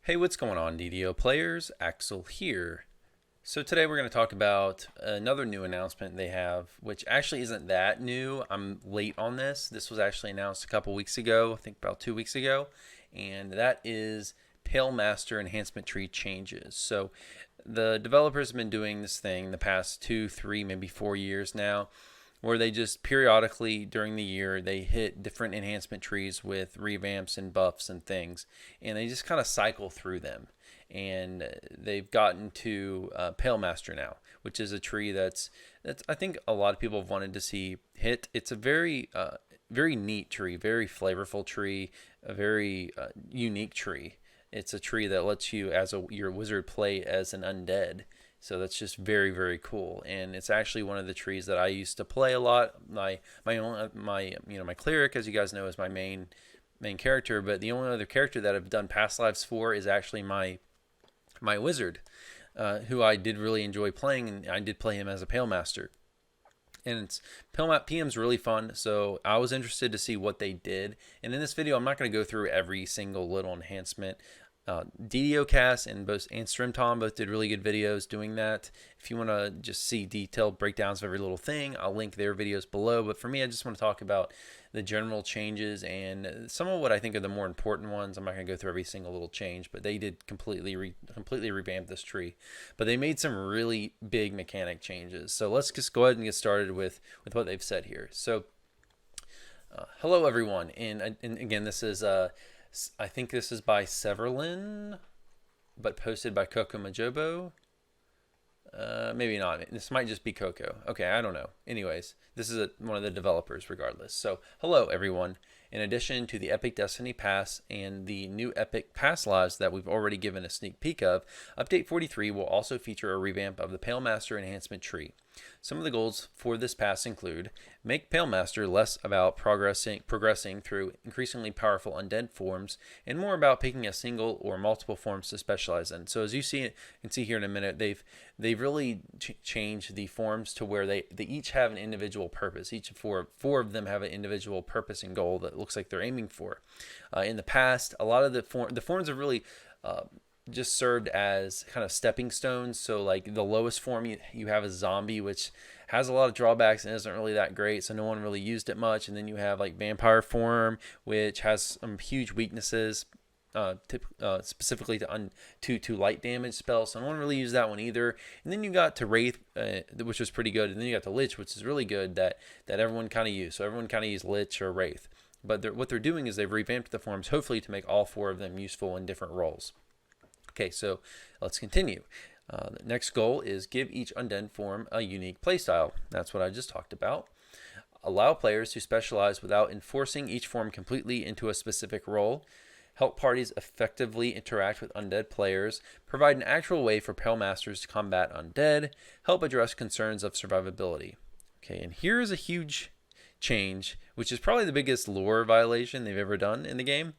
Hey, what's going on, DDO players? Axel here. So today we're going to talk about another new announcement they have, which actually isn't that new. I'm late on this. This was actually announced a couple weeks ago, I think about 2 weeks ago, and that is Pale Master Enhancement Tree changes. So the developers have been doing this thing the past 2, 3, maybe 4 years now, where they just periodically during the year they hit different enhancement trees with revamps and buffs and things, and they just kind of cycle through them. And they've gotten to Pale Master now, which is a tree that's I think a lot of people have wanted to see hit. It's a very neat tree, very flavorful tree, a very unique tree. It's a tree that lets you, as your wizard, play as an undead. So that's just very, very cool, and it's actually one of the trees that I used to play a lot. My cleric, as you guys know, is my main character, but the only other character that I've done past lives for is actually my wizard, who I did really enjoy playing, and I did play him as a Pale Master. And it's PM's really fun, so I was interested to see what they did. And in this video, I'm not going to go through every single little enhancement. DDOcast and StrimTom both did really good videos doing that. If you want to just see detailed breakdowns of every little thing, I'll link their videos below. But for me, I just want to talk about the general changes and some of what I think are the more important ones. I'm not going to go through every single little change, but they did completely revamp this tree. But they made some really big mechanic changes. So let's just go ahead and get started with what they've said here. So hello everyone, and again, this is I think this is by Severlin, but posted by Coco Majobo. Maybe not. This might just be Coco. Okay, I don't know. Anyways, this is one of the developers regardless. So, hello everyone. In addition to the Epic Destiny Pass and the new Epic Pass Lives that we've already given a sneak peek of, Update 43 will also feature a revamp of the Pale Master Enhancement Tree. Some of the goals for this pass include make Pale Master less about progressing through increasingly powerful undead forms and more about picking a single or multiple forms to specialize in. So as you can see here in a minute, they've really changed the forms to where they each have an individual purpose. Each four of them have an individual purpose and goal that looks like they're aiming for. In the past, a lot of the forms have really just served as kind of stepping stones. So like the lowest form you have is zombie, which has a lot of drawbacks and isn't really that great, so no one really used it much. And then you have like vampire form, which has some huge weaknesses, specifically to light damage spells, so no one really used that one either. And then you got to wraith, which was pretty good, and then you got to lich, which is really good, that everyone kind of used. So everyone kind of used lich or wraith, but what they're doing is they've revamped the forms, hopefully to make all four of them useful in different roles. Okay, so let's continue. The next goal is give each undead form a unique playstyle. That's what I just talked about. Allow players to specialize without enforcing each form completely into a specific role. Help parties effectively interact with undead players. Provide an actual way for Pale Masters to combat undead. Help address concerns of survivability. Okay, and here is a huge change, which is probably the biggest lore violation they've ever done in the game.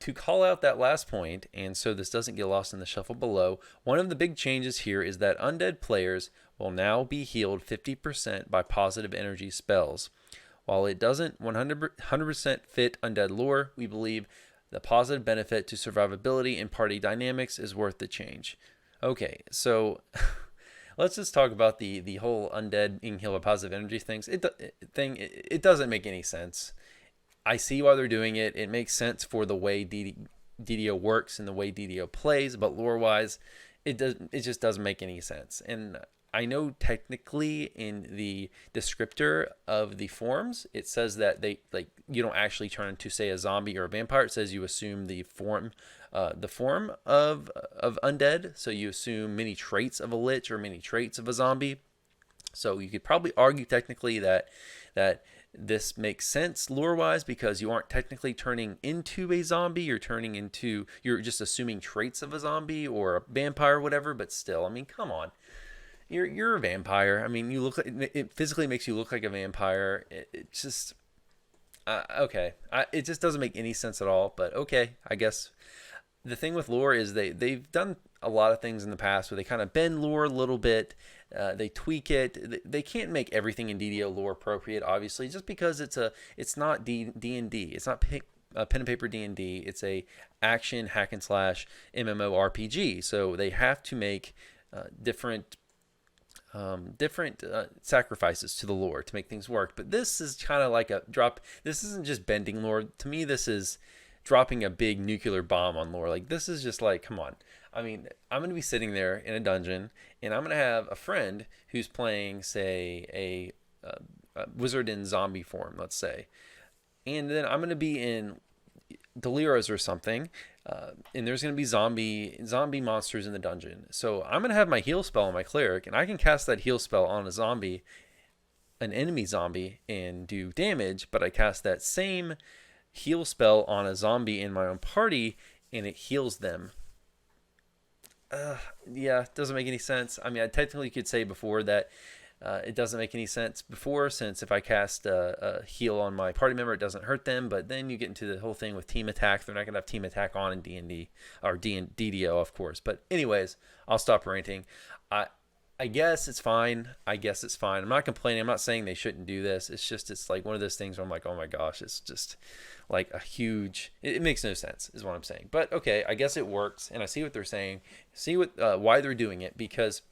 To call out that last point, and so this doesn't get lost in the shuffle below, one of the big changes here is that undead players will now be healed 50% by positive energy spells. While it doesn't 100% fit undead lore, we believe the positive benefit to survivability and party dynamics is worth the change. Okay, so let's just talk about the whole undead being healed by positive energy things. It doesn't make any sense. I see why they're doing it. It makes sense for the way DDO works and the way DDO plays, but lore-wise, it just doesn't make any sense. And I know technically in the descriptor of the forms, it says that you don't actually turn into, say, a zombie or a vampire. It says you assume the form of undead. So you assume many traits of a lich or many traits of a zombie. So you could probably argue technically that this makes sense lore-wise because you aren't technically turning into a zombie. You're just assuming traits of a zombie or a vampire or whatever. But still, I mean, come on. You're a vampire. I mean, it physically makes you look like a vampire. It just okay. It just doesn't make any sense at all. But okay, I guess the thing with lore is they've done a lot of things in the past where they kind of bend lore a little bit. They tweak it. They can't make everything in DDO lore appropriate, obviously, just because it's not D&D. It's not pen and paper D&D. It's a action hack and slash MMORPG. So they have to make different sacrifices to the lore to make things work. But this is kind of like a drop. This isn't just bending lore. To me, this is dropping a big nuclear bomb on lore. Like, this is just like, come on. I mean, I'm going to be sitting there in a dungeon, and I'm going to have a friend who's playing, say, a wizard in zombie form, let's say. And then I'm going to be in Delirios or something, and there's going to be zombie monsters in the dungeon. So I'm going to have my heal spell on my cleric, and I can cast that heal spell on a zombie, an enemy zombie, and do damage, but I cast that same heal spell on a zombie in my own party, and it heals them. Yeah, it doesn't make any sense. I mean, I technically could say before that it doesn't make any sense before, since if I cast a heal on my party member, it doesn't hurt them. But then you get into the whole thing with team attack. They're not going to have team attack on in D&D or DDO, of course. But anyways, I'll stop ranting. I guess it's fine. I'm not complaining. I'm not saying they shouldn't do this. It's like one of those things where I'm like, oh my gosh, it's just like a huge, it makes no sense is what I'm saying. But okay, I guess it works, and I see what they're saying, see why they're doing it, because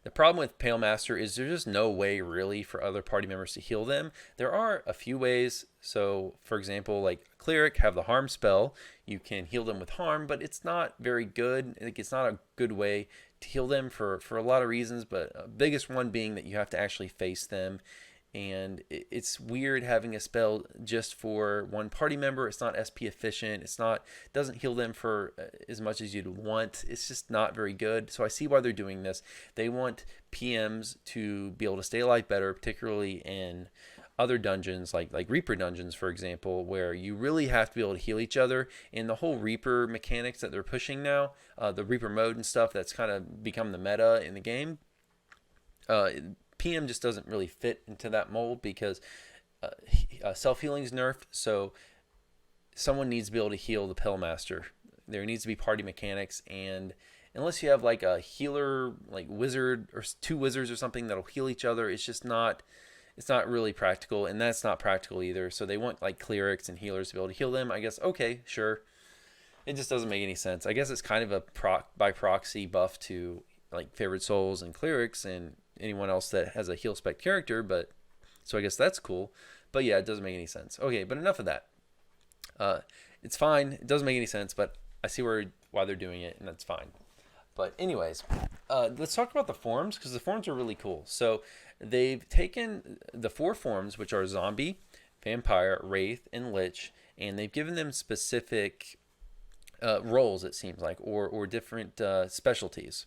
the problem with Pale Master is there's just no way really for other party members to heal them. There are a few ways. So for example, like Cleric have the harm spell. You can heal them with harm, but it's not very good. Like, it's not a good way to heal them for a lot of reasons, but biggest one being that you have to actually face them. And it's weird having a spell just for one party member. It's not SP efficient. Doesn't heal them for as much as you'd want. It's just not very good. So I see why they're doing this. They want PMs to be able to stay alive better, particularly in other dungeons like Reaper dungeons, for example, where you really have to be able to heal each other. And the whole Reaper mechanics that they're pushing now, the Reaper mode and stuff, that's kind of become the meta in the game. PM just doesn't really fit into that mold because self-healing is nerfed, so someone needs to be able to heal the Pale Master. There needs to be party mechanics, and unless you have like a healer, like wizard or two wizards or something that'll heal each other, it's not really practical, and that's not practical either. So they want like clerics and healers to be able to heal them. I guess, okay, sure. It just doesn't make any sense. I guess it's kind of a by proxy buff to like Favored Souls and clerics and anyone else that has a heal spec character, but so I guess that's cool. But yeah, it doesn't make any sense. Okay, but enough of that. It's fine. It doesn't make any sense, but I see why they're doing it, and that's fine. But anyways, let's talk about the forms, because the forms are really cool. So they've taken the 4 forms, which are zombie, vampire, wraith, and lich, and they've given them specific roles, it seems like, or different specialties.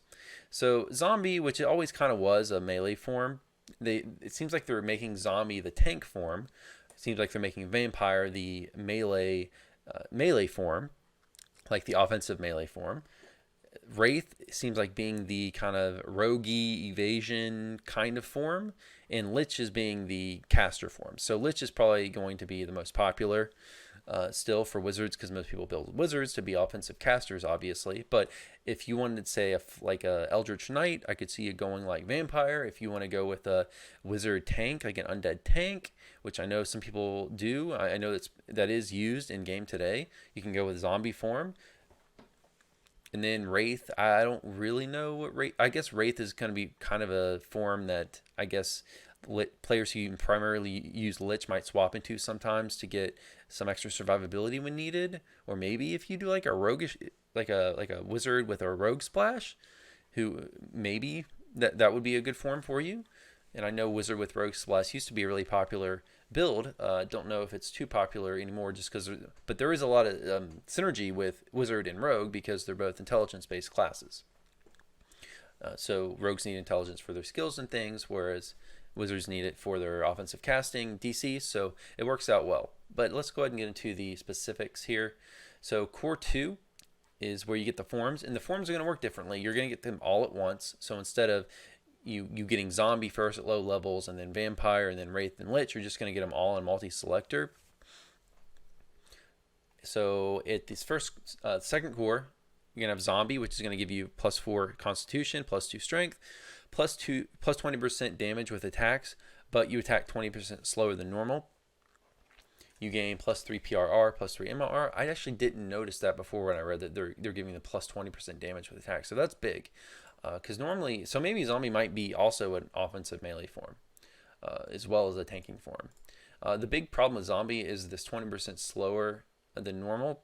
So zombie, which it always kind of was a melee form, it seems like they're making zombie the tank form. It seems like they're making vampire the melee form, like the offensive melee form. Wraith seems like being the kind of roguey evasion kind of form, and lich is being the caster form. So lich is probably going to be the most popular still for wizards, because most people build wizards to be offensive casters, obviously. But if you wanted to say like a Eldritch Knight, I could see you going like vampire. If you want to go with a wizard tank, like an undead tank, which I know some people do, I know that is used in game today, you can go with zombie form. And then Wraith, I don't really know what Wraith, I guess Wraith is going to be kind of a form that I guess players who primarily use Lich might swap into sometimes to get some extra survivability when needed. Or maybe if you do like a roguish, like a wizard with a rogue splash, who maybe that would be a good form for you. And I know wizard with rogue splash used to be a really popular build. Don't know if it's too popular anymore, just because, but there is a lot of synergy with wizard and rogue because they're both intelligence-based classes. So rogues need intelligence for their skills and things, whereas wizards need it for their offensive casting DC, so it works out well. But let's go ahead and get into the specifics here. So core 2 is where you get the forms, and the forms are going to work differently. You're going to get them all at once. So instead of you getting zombie first at low levels, and then vampire, and then wraith and lich, you're just going to get them all in multi-selector. So at this second core, you're going to have zombie, which is going to give you +4 constitution, +2 strength, plus 20% damage with attacks, but you attack 20% slower than normal. you gain +3 PRR, +3 MRR. I actually didn't notice that before when I read that they're giving the +20% damage with attack. So that's big. Because normally, so maybe zombie might be also an offensive melee form, as well as a tanking form. The big problem with zombie is this 20% slower than normal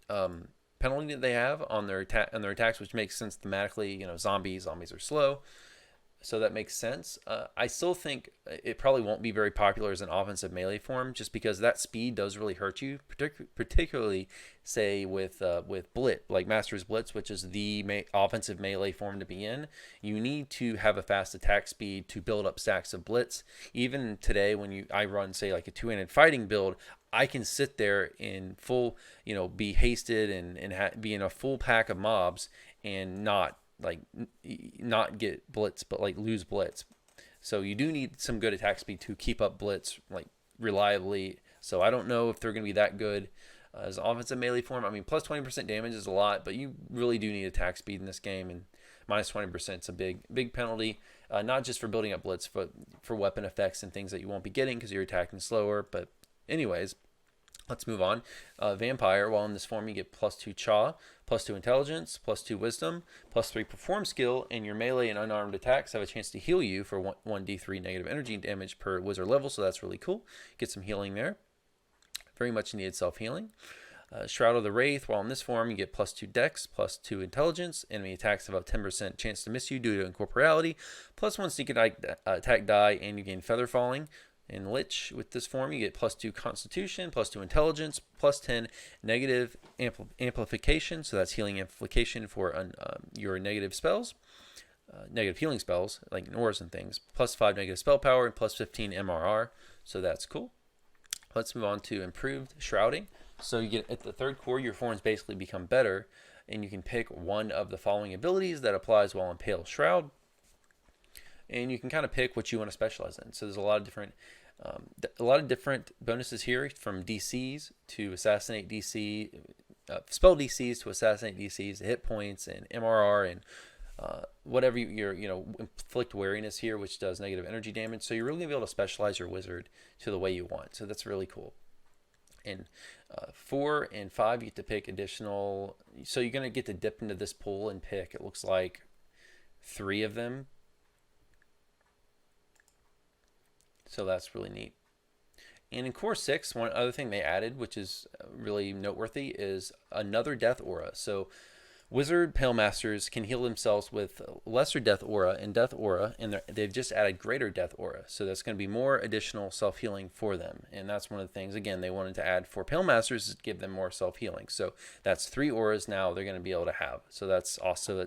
penalty that they have on their attacks, which makes sense thematically. You know, zombies are slow, so that makes sense. I still think it probably won't be very popular as an offensive melee form, just because that speed does really hurt you, particularly say with Blitz, like Master's Blitz, which is the offensive melee form to be in. You need to have a fast attack speed to build up stacks of Blitz. Even today, when I run say like a two-handed fighting build, I can sit there in full, be hasted and be in a full pack of mobs and not get blitz, but like lose blitz. So you do need some good attack speed to keep up blitz like reliably. So I don't know if they're going to be that good as an offensive melee form. I mean, +20% damage is a lot, but you really do need attack speed in this game, and -20% is a big penalty. Not just for building up blitz, but for weapon effects and things that you won't be getting because you're attacking slower. But anyways, let's move on. Vampire, while in this form, you get +2 Cha, +2 Intelligence, +2 Wisdom, +3 Perform skill, and your melee and unarmed attacks have a chance to heal you for 1d3 negative energy damage per wizard level, so that's really cool. Get some healing there. Very much needed self-healing. Shroud of the Wraith, while in this form, you get +2 Dex, +2 Intelligence. Enemy attacks have a 10% chance to miss you due to incorporeality, +1 sneak attack die, and you gain Feather Falling. In Lich, with this form, you get +2 Constitution, +2 Intelligence, +10 negative amplification. So that's healing amplification for your negative spells, negative healing spells like auras and things. +5 negative spell power and +15 MRR. So that's cool. Let's move on to improved shrouding. So you get at the third core, your forms basically become better, and you can pick one of the following abilities that applies while in Pale Shroud. And you can kind of pick what you want to specialize in. So there's a lot of different bonuses here, from DCs to assassinate DC, spell DCs to assassinate DCs, hit points and MRR and whatever inflict wariness here, which does negative energy damage. So you're really gonna be able to specialize your wizard to the way you want. So that's really cool. And 4 and 5, you get to pick additional. So you're gonna get to dip into this pool and pick. It looks like 3 of them. So that's really neat. And in Core 6, one other thing they added, which is really noteworthy, is another Death Aura. So Wizard Pale Masters can heal themselves with Lesser Death Aura and Death Aura, and they've just added Greater Death Aura. So that's going to be more additional self-healing for them. And that's one of the things, again, they wanted to add for Pale Masters, is to give them more self-healing. So that's 3 auras now they're going to be able to have. So that's also,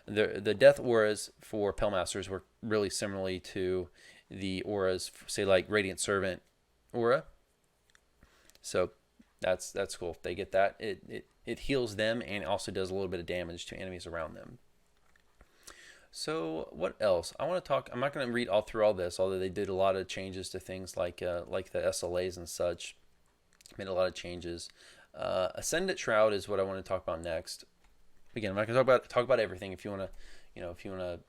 the Death Auras for Pale Masters work really similarly to the auras, say like Radiant Servant aura. So that's cool. If they get that, it heals them and also does a little bit of damage to enemies around them. So what else? I want to talk. I'm not going to read through all this, although they did a lot of changes to things like the SLAs and such. Made a lot of changes. Ascendant Shroud is what I want to talk about next. Again, I'm not going to talk about everything. If you want to,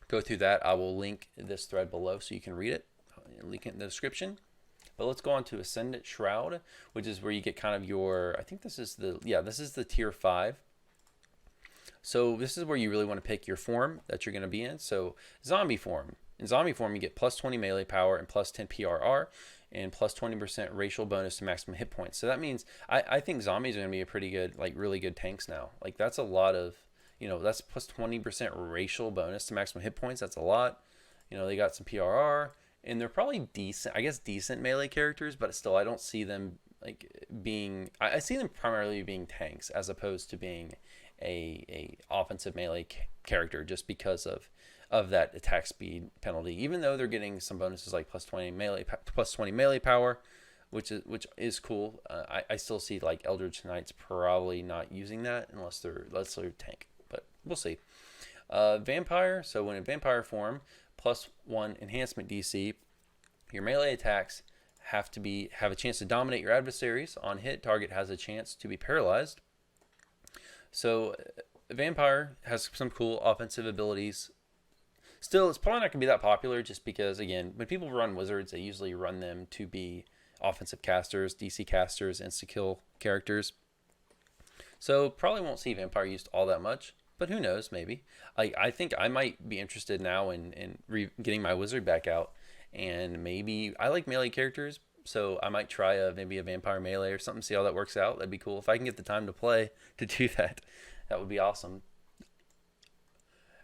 go through that, I will link this thread below so you can read it. I'll link it in the description. But let's go on to Ascendant Shroud, which is where you get kind of your, I think this is the tier 5. So this is where you really want to pick your form that you're going to be in. So zombie form. In zombie form, you get +20 melee power and +10 PRR and +20% racial bonus to maximum hit points. So that means I think zombies are going to be a pretty good, like really good tanks now. Like that's a lot of, that's +20% racial bonus to maximum hit points. That's a lot. They got some PRR. And they're probably decent melee characters, but still, I don't see them like being. I see them primarily being tanks as opposed to being a offensive melee character, just because of that attack speed penalty. Even though they're getting some bonuses like +20 melee power, which is cool. I still see like Eldritch Knights probably not using that unless they're tank, but we'll see. Vampire. So when in vampire form, +1 enhancement DC, your melee attacks have a chance to dominate your adversaries. On hit, target has a chance to be paralyzed. So Vampire has some cool offensive abilities. Still, it's probably not going to be that popular, just because, again, when people run wizards, they usually run them to be offensive casters, DC casters, insta-kill characters. So probably won't see Vampire used all that much, but who knows, maybe. I think I might be interested now in getting my wizard back out, and maybe I like melee characters, so I might try maybe a vampire melee or something, see how that works out. That'd be cool. If I can get the time to play to do that, that would be awesome.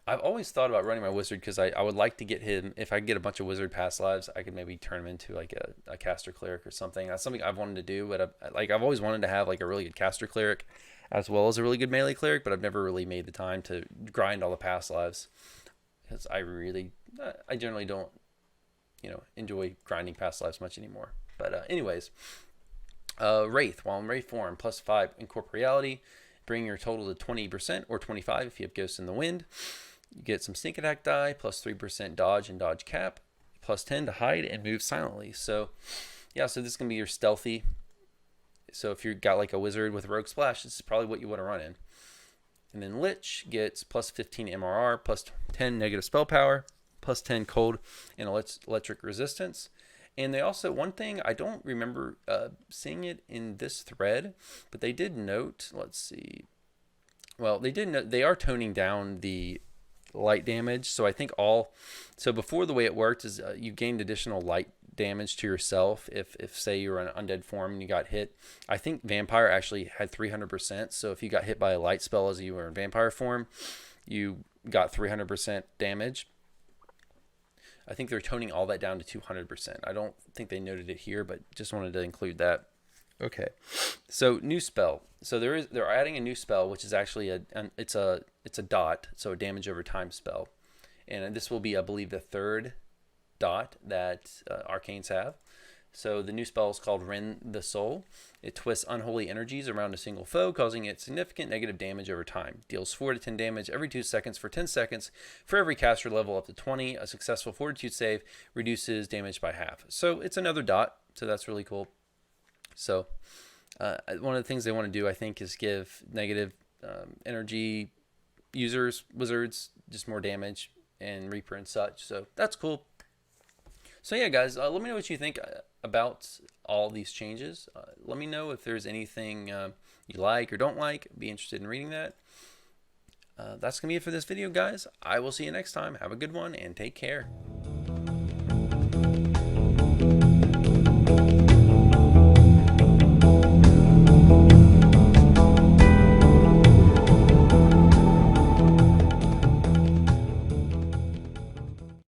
I've always thought about running my wizard because I would like to get him. If I get a bunch of wizard pass lives, I could maybe turn him into like a caster cleric or something. That's something I've wanted to do, but I've always wanted to have like a really good caster cleric as well as a really good melee cleric, but I've never really made the time to grind all the pass lives because I generally don't, enjoy grinding past lives much anymore. But anyways, Wraith, while in Wraith form, +5 incorporeality, bring your total to 20% or 25 if you have Ghost in the Wind. You get some sneak attack die, +3% dodge and dodge cap, +10 to hide and move silently. So yeah, so this is going to be your stealthy. So if you've got like a wizard with a rogue splash, this is probably what you want to run in. And then Lich gets +15 MRR, +10 negative spell power, +10 cold and electric resistance. And they also, one thing, I don't remember seeing it in this thread, but they did note, let's see. Well, they did note, they are toning down the light damage. So I think so before the way it worked is you gained additional light damage to yourself if say you were in undead form and you got hit. I think Vampire actually had 300%. So if you got hit by a light spell as you were in Vampire form, you got 300% damage. I think they're toning all that down to 200%. I don't think they noted it here, but just wanted to include that. Okay, so new spell. So they're adding a new spell, which is actually it's a dot, so a damage over time spell, and this will be, I believe, the third dot that arcanes have. So the new spell is called Rend the Soul. It twists unholy energies around a single foe, causing it significant negative damage over time. Deals 4 to 10 damage every 2 seconds for 10 seconds. For every caster level up to 20, a successful fortitude save reduces damage by half. So it's another dot, so that's really cool. So one of the things they want to do, I think, is give negative energy users, wizards, just more damage, and Reaper and such. So that's cool. So yeah, guys, let me know what you think about all these changes. Let me know if there's anything you like or don't like. Be interested in reading that. That's going to be it for this video, guys. I will see you next time. Have a good one and take care.